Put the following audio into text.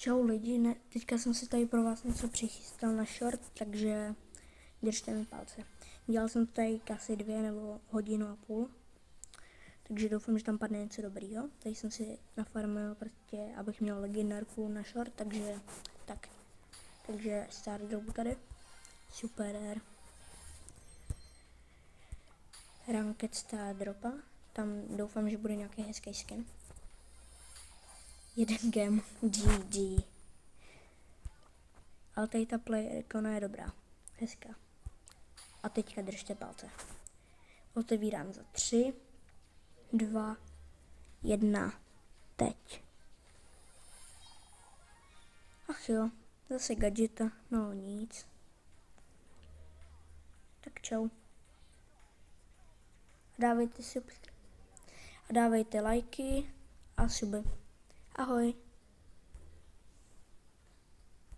Čau lidi, teďka jsem si tady pro vás něco přichystal na short, takže držte mi palce. Dělal jsem to tady asi 2 nebo hodinu a půl, takže doufám, že tam padne něco dobrýho. Tady jsem si nafarmil prostě, abych měl legendárku na short, takže start dropu tady. Super. Ranked start dropa, tam doufám, že bude nějaký hezký skin. 1 game, GG. Ale tady ta player ikona je dobrá, hezká. A teďka držte palce. Otevírám za 3, 2, 1, teď. Ach jo, zase gadgeta, no nic. Tak čau. Dávejte lajky a suby. Ahoj.